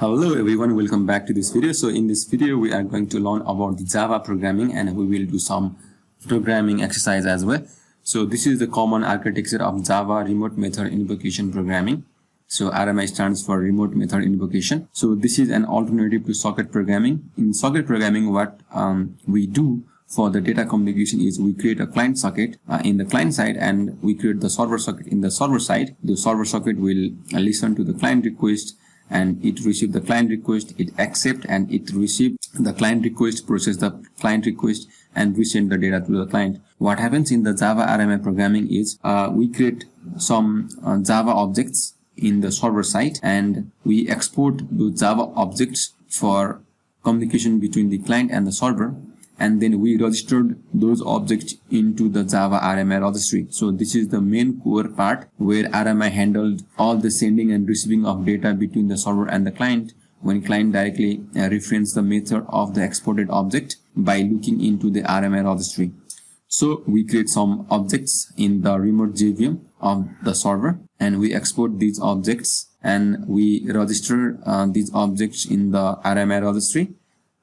Hello everyone, welcome back to this video. So in this video we are going to learn about the Java programming and we will do some programming exercise as well. So this is the common architecture of Java Remote Method Invocation programming. So RMI stands for Remote Method Invocation. So this is an alternative to socket programming. In socket programming, what we do for the data communication is we create a client socket in the client side and we create the server socket in the server side. The server socket will listen to the client request and it receives the client request, it accept and it receive the client request, process the client request and resend the data to the client. What happens in the Java RMI programming is we create some Java objects in the server side and we export those Java objects for communication between the client and the server, and then we registered those objects into the Java RMI registry. So this is the main core part where RMI handled all the sending and receiving of data between the server and the client when client directly reference the method of the exported object by looking into the RMI registry. So we create some objects in the remote JVM of the server and we export these objects and we register these objects in the RMI registry.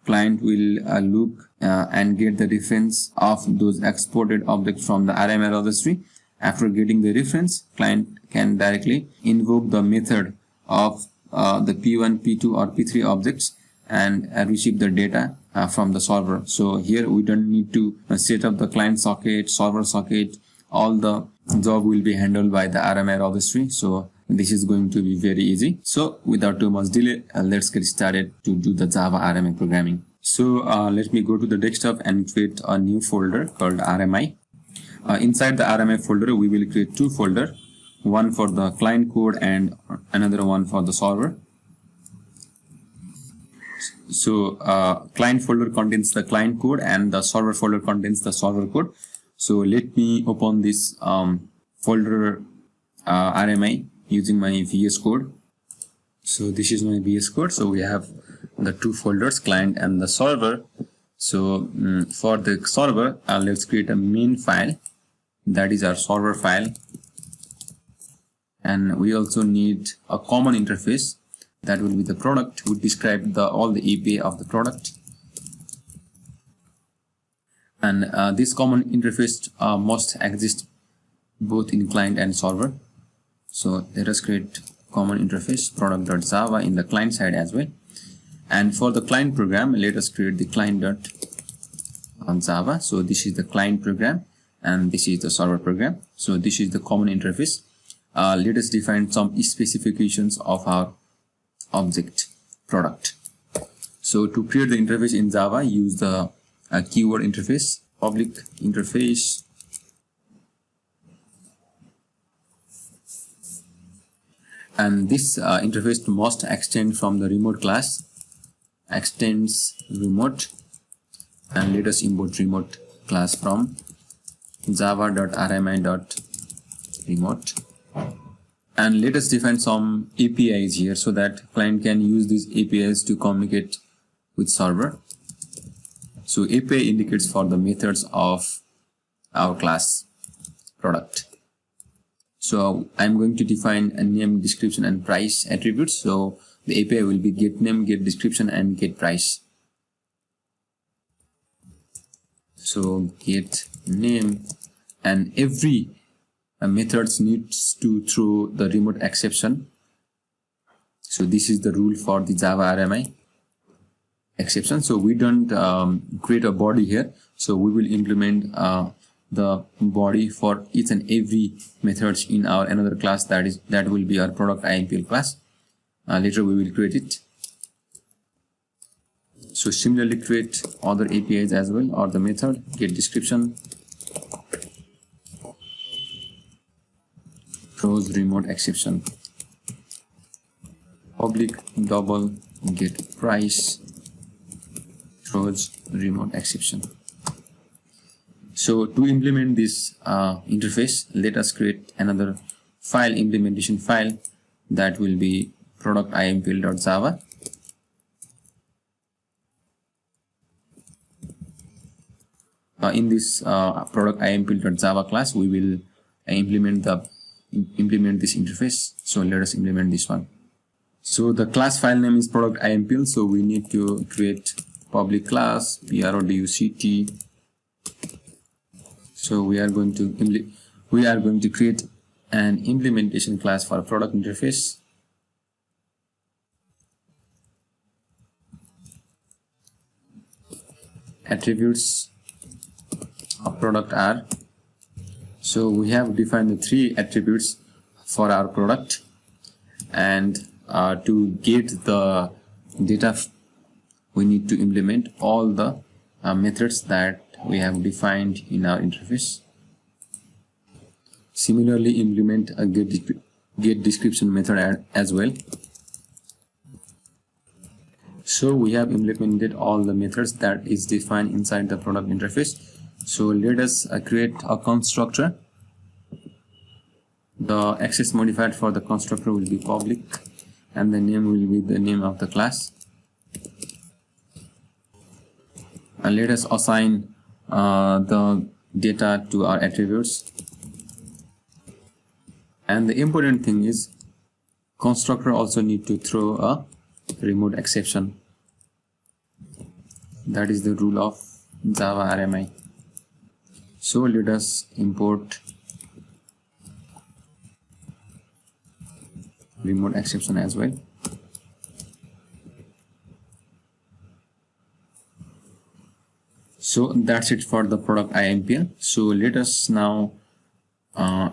Client will look and get the reference of those exported objects from the RMI registry. After getting the reference, client can directly invoke the method of the P1, P2 or P3 objects and receive the data from the server. So here we don't need to set up the client socket, server socket. All the job will be handled by the RMI registry. So this is going to be very easy. So without too much delay, let's get started to do the Java RMI programming. So let me go to the desktop and create a new folder called RMI. Inside the RMI folder, we will create two folders, one for the client code and another one for the server. So client folder contains the client code and the server folder contains the server code. So let me open this folder RMI using my VS Code. So this is my VS Code. So we have the two folders, client and the server. So for the server, let's create a main file. That is our server file. And we also need a common interface. That will be the product. We describe all the API of the product. And this common interface must exist both in client and server. So let us create common interface product.java in the client side as well. And for the client program, let us create the client.java. So this is the client program and this is the server program. So this is the common interface. Let us define some specifications of our object product. So to create the interface in Java, use the keyword interface, public interface, and this interface must extend from the remote class, extends remote, and let us import remote class from java.rmi.remote. And let us define some APIs here so that client can use these APIs to communicate with server. So API indicates for the methods of our class product. So I'm going to define a name, description and price attributes. So the API will be get name, get description and get price. So get name, and every methods needs to throw the remote exception. So this is the rule for the Java RMI exception. So we don't create a body here. So we will implement the body for each and every methods in our another class that will be our product IMPL class. Later we will create it. So similarly create other APIs as well, or the method get description, throws remote exception, public double get price, throws remote exception. So to implement this interface, let us create another file, implementation file, that will be product impl.java. In this product impl.java class, we will implement this interface. So let us implement this one. So the class file name is product IMPL, so we need to create public class product. So we are going to create an implementation class for product interface. Attributes of product are, so we have defined the 3 attributes for our product, and to get the data we need to implement all the methods that we have defined in our interface. Similarly, implement a get description method as well. So we have implemented all the methods that is defined inside the product interface. So let us create a constructor. The access modifier for the constructor will be public, and the name will be the name of the class. And let us assign the data to our attributes. And the important thing is, constructor also need to throw a remote exception. That is the rule of Java RMI. So let us import remote exception as well. So that's it for the product IMPL. So let us now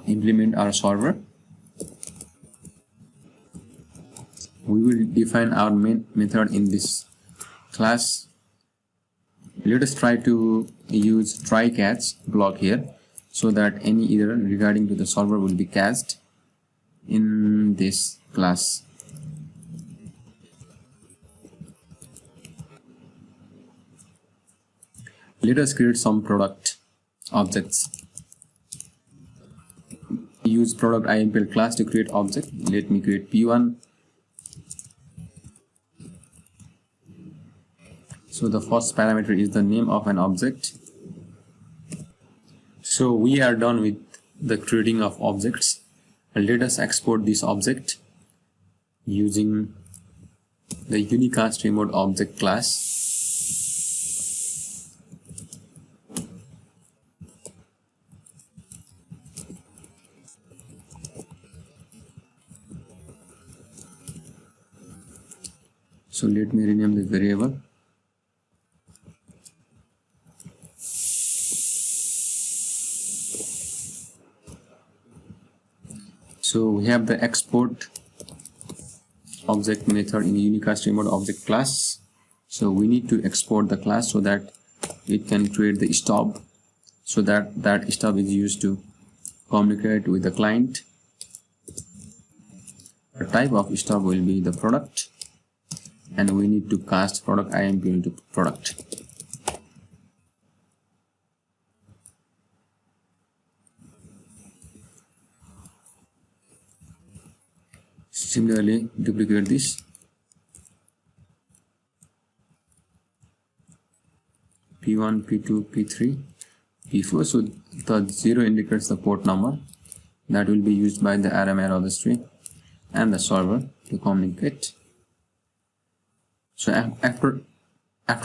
implement our solver. We will define our main method in this class. Let us try to use try catch block here, so that any error regarding to the solver will be cached in this class. Let us create some product objects. Use product IMPL class to create object. Let me create P1. So the first parameter is the name of an object. So we are done with the creating of objects. Let us export this object using the unicast remote object class. So let me rename this variable. So we have the export object method in unicast remote object class. So we need to export the class so that it can create the stub, so that stub is used to communicate with the client. The type of stub will be the product, and we need to cast product IMP into product. Similarly, duplicate this. P1, P2, P3, P4. So the 0 indicates the port number that will be used by the RMI registry and the solver to communicate. So after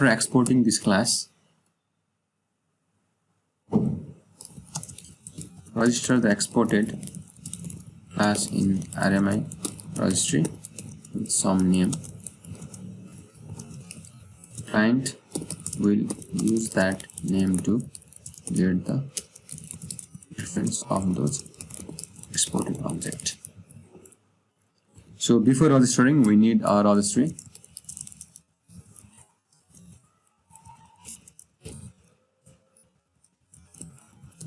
exporting this class, register the exported class in RMI registry with some name. Client will use that name to get the reference of those exported object. So before registering, we need our registry.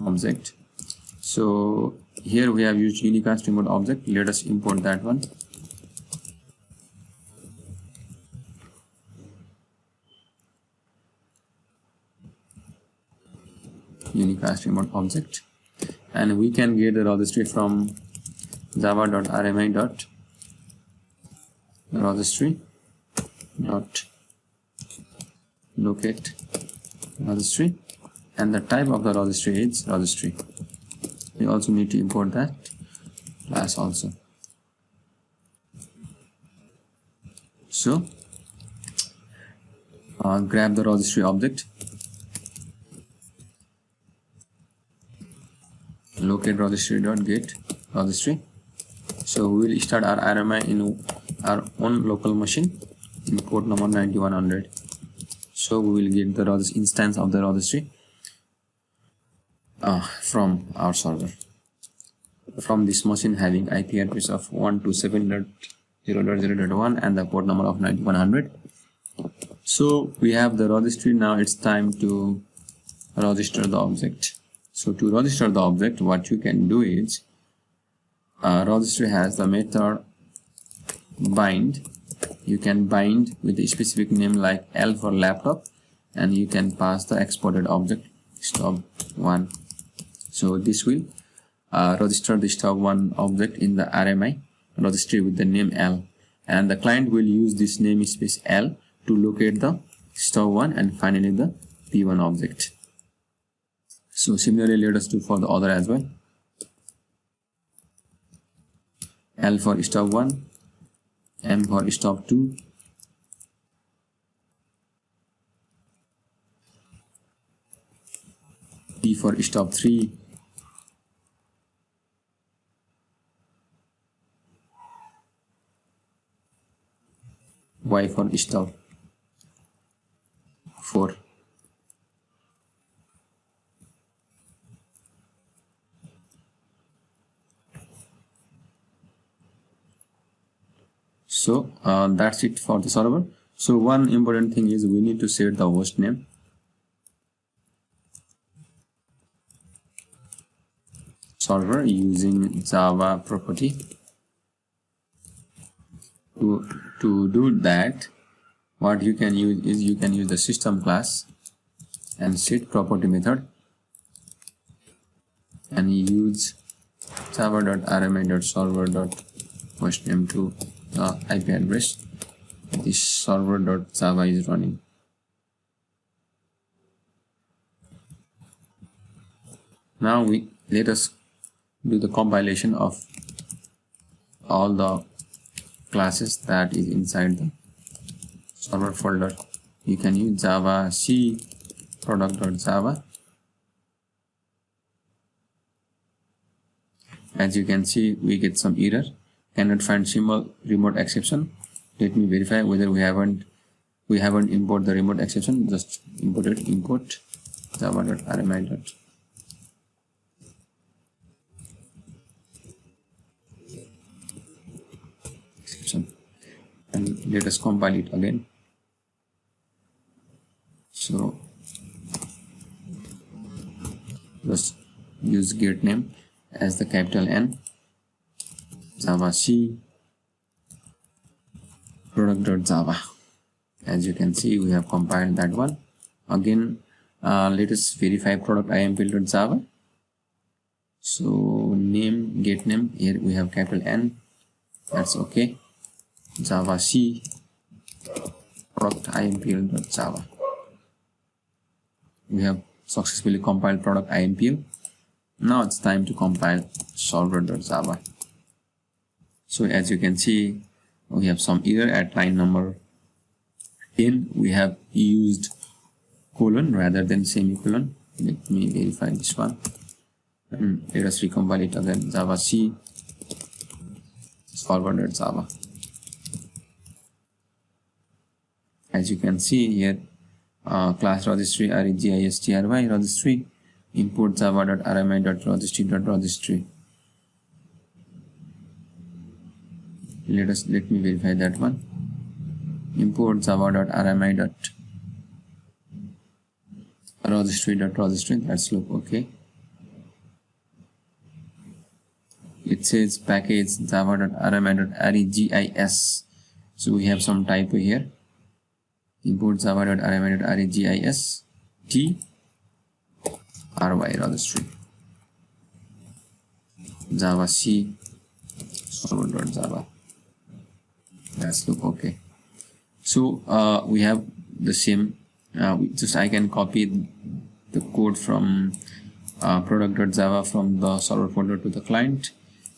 Object. So here we have used unicast remote object. Let us import that one. Unicast remote object, and we can get the registry from java.rmi.registry.locate registry, and the type of the registry is registry. We also need to import that class also. So grab the registry object, locate registry.get registry. So we will start our RMI in our own local machine in port number 9100. So we will get the instance of the registry from our server, from this machine having IP address of 127.0.0.1 and the port number of 9100. So we have the registry. Now it's time to register the object. So to register the object, what you can do is registry has the method bind. You can bind with a specific name like L for laptop, and you can pass the exported object stub1. So this will register the stub1 object in the RMI registry with the name L, and the client will use this namespace L to locate the stub1 and finally the P1 object. So similarly, let us do for the other as well. L for stub1, M for stub2, P for stub3, Y for stub4. So that's it for the server. So one important thing is we need to set the host name. Server using Java property. To do that, what you can use is you can use the system class and set property method and use java.rmi.server.hostname to the IP address this server.java is running. Now let us do the compilation of all the classes that is inside the server folder. You can use Java C product.java. As you can see, we get some error, cannot find symbol remote exception. Let me verify whether we haven't import the remote exception. Just import it, import java.rmi. And let us compile it again. So just use get name as the capital N, Java C product.java. As you can see, we have compiled that one. Again, let us verify product impl.java. So name, get name, here we have capital N, that's okay. Java C product impl.java. We have successfully compiled product impl. Now it's time to compile solver.java. So as you can see, we have some error at line number 10. We have used colon rather than semicolon. Let me verify this one. And let us recompile it again. Java C solver.java. As you can see here, class registry registry registry, import java.rmi.registry.registry. Let me verify that one. Import java.rmi.registry.registry. That's look okay. It says package java.rmi.regis. So we have some typo here. Import java.rmi.regis t ry registry. Java C server.java. That's look okay. So we have the same. Just I can copy the code from product.java from the server folder to the client,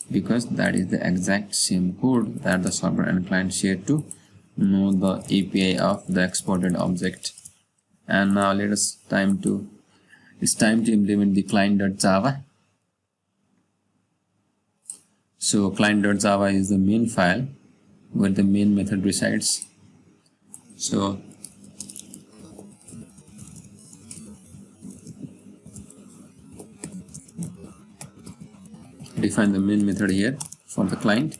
because that is the exact same code that the server and client share to know the API of the exported object. And now it's time to implement the client.java. So client.java is the main file where the main method resides. So define the main method here for the client,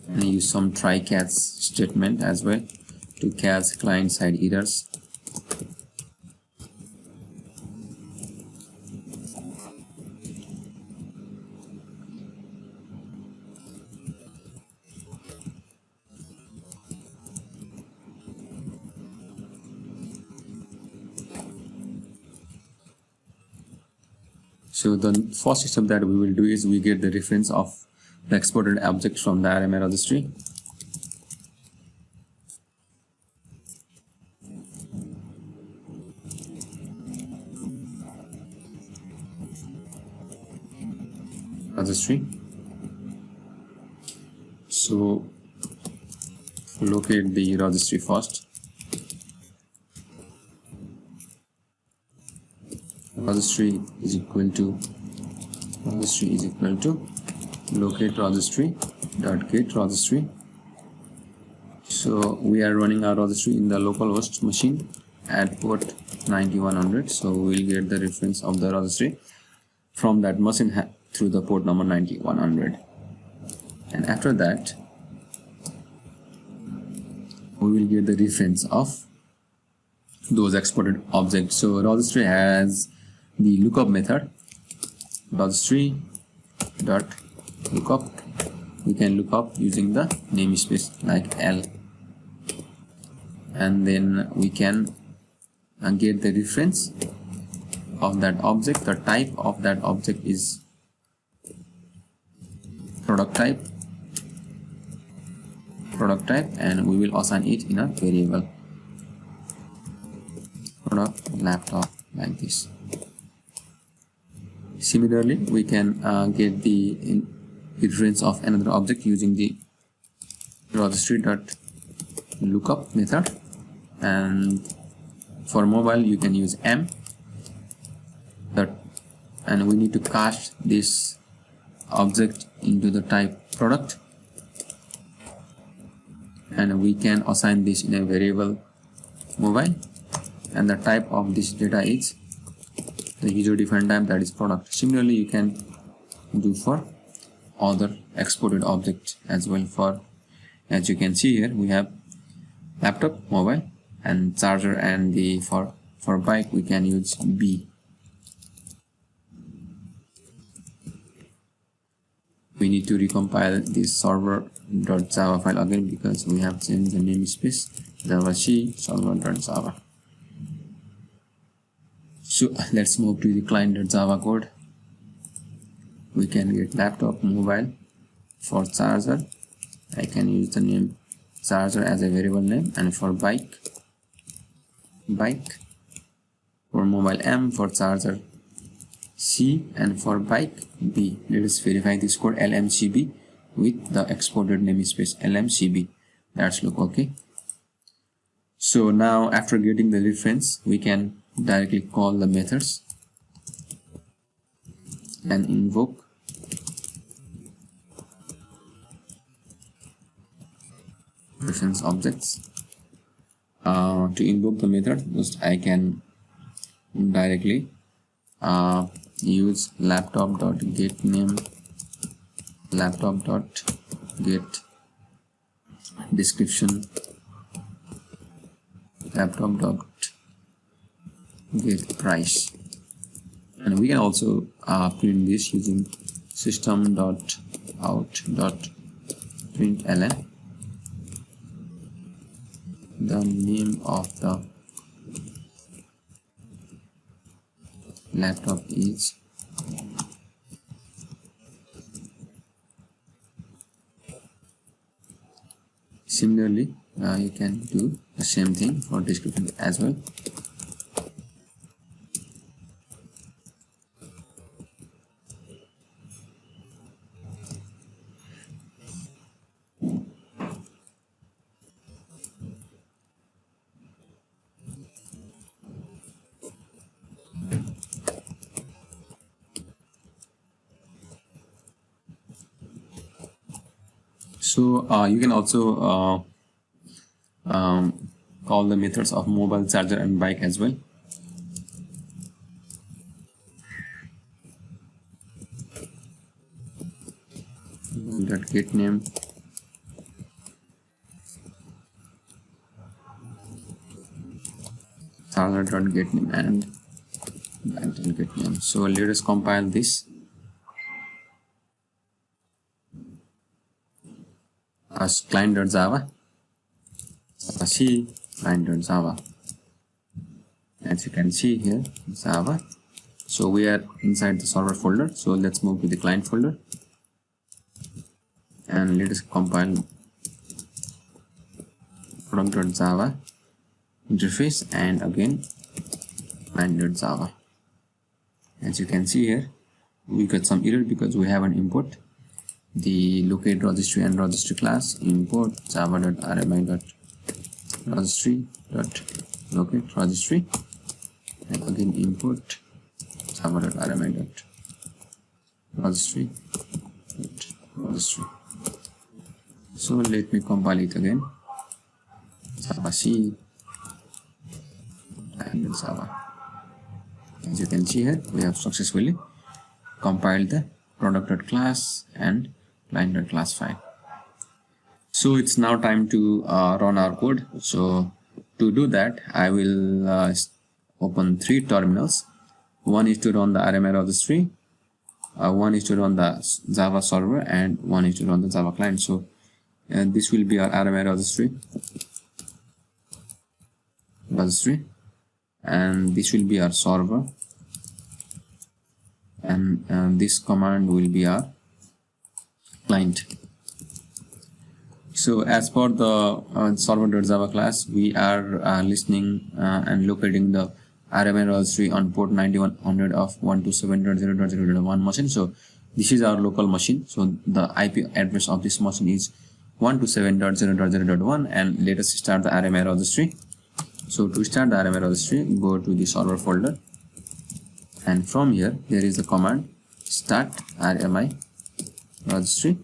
and use some try catch statement as well to catch client side errors. So the first step that we will do is we get the reference of the exported object from the RMI registry. So locate the registry first. Registry is equal to locate registry dot get registry. So we are running our registry in the localhost machine at port 9100. So we'll get the reference of the registry from that machine through the port number 9100. And after that, we will get the reference of those exported objects. So registry has the lookup method, registry dot lookup. We can look up using the namespace like L, and then we can get the reference of that object. The type of that object is product type, and we will assign it in a variable product laptop like this. Similarly, we can get the reference of another object using the registry.lookup method, and for mobile you can use M. And we need to cast this object into the type product, and we can assign this in a variable mobile, and the type of this data is the user defined type, that is product. Similarly, you can do for other exported objects as well. For, as you can see here, we have laptop, mobile, and charger, and the for bike we can use B. We need to recompile this server.java file again because we have changed the namespace. Java C server.java. So let's move to the client.java code. We can get laptop, mobile. For charger, I can use the name charger as a variable name, and for bike. For mobile M, for charger C, and for bike B. Let us verify this code LMCB with the exported namespace LMCB. That's look okay. So now after getting the reference, we can directly call the methods and invoke reference objects. To invoke the method, just I can directly use laptop.get name, laptop.get description, laptop.get price, and we can also print this using system.out.println the name of the laptop is similarly. You can do the same thing for description as well. So you can also call the methods of mobile, charger, and bike as well. Get name, charger.get name, and bike.get name. So let us compile this as client.java, C client.java. As you can see here, Java. So we are inside the server folder. So let's move to the client folder and let us compile product.java interface and again client.java. As you can see here, we got some error because we haven't import the locate registry and registry class. Import java.rmi.registry.locate registry and again import java.rmi.registry.registry. So let me compile it again. Java C and Java. As you can see here, we have successfully compiled the product.class and client.class file. So it's now time to run our code. So to do that, I will open 3 terminals. One is to run the RMI registry, one is to run the Java server, and one is to run the Java client. So this will be our RMI registry, and this will be our server, and this command will be our client. So as for the server.java class, we are listening and locating the RMI registry on port 9100 of 127.0.0.1 machine. So this is our local machine. So the IP address of this machine is 127.0.0.1, and let us start the RMI registry. So to start the RMI registry, go to the server folder, and from here there is the command start RMI registry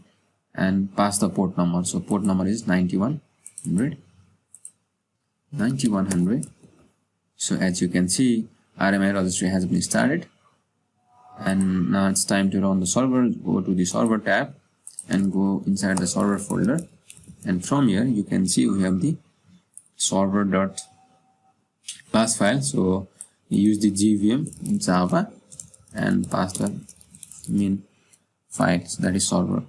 and pass the port number. So port number is 9100. So as you can see, RMI registry has been started, and now it's time to run the server. Go to the server tab and go inside the server folder, and from here you can see we have the server.class file. So use the GVM Java and pass the main file, so that is server.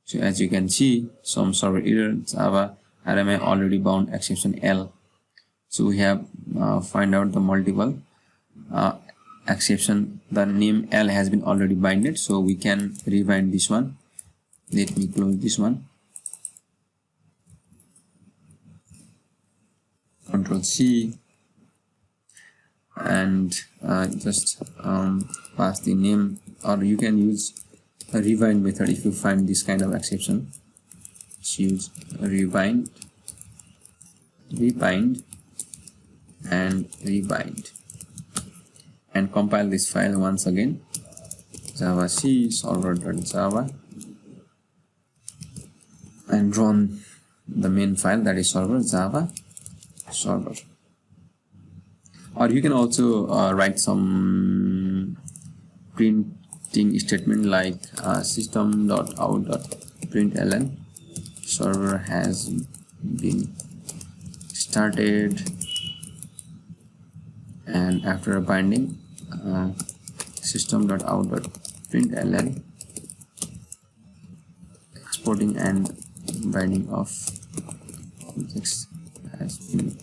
So as you can see, some server error, Java RMI already bound exception L. So we have find out the multiple exception. The name L has been already binded, so we can rebind this one. Let me close this one. Control C and just pass the name, or you can use a rebind method if you find this kind of exception. Just use rebind and rebind, and compile this file once again. Java C server.java and run the main file, that is server Java server. Or you can also write some printing statement like system.out.println server has been started, and after a binding system.out.println exporting and binding of objects has been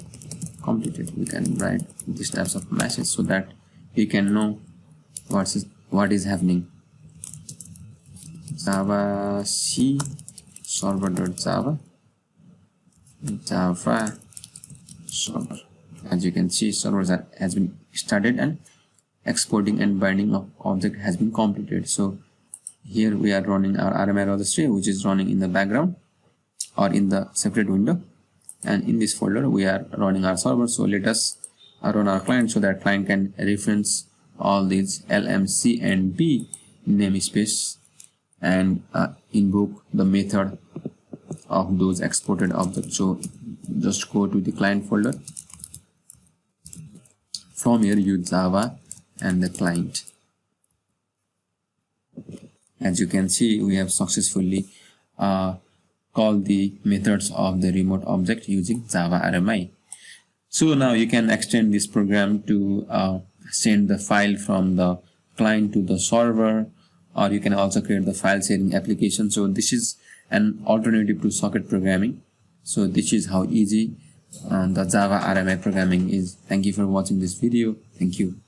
completed. We can write these types of message so that you can know what is happening. Java C server.java Java server. As you can see, server has been started and exporting and binding of object has been completed. So here we are running our RMI registry, which is running in the background or in the separate window, and in this folder we are running our server. So let us run our client so that client can reference all these LMC and B namespace and invoke the method of those exported objects. So just go to the client folder. From here, use Java and the client. As you can see, we have successfully called the methods of the remote object using Java RMI. So now you can extend this program to send the file from the client to the server, or you can also create the file sharing application. So this is an alternative to socket programming. So this is how easy the Java RMI programming is. Thank you for watching this video. Thank you.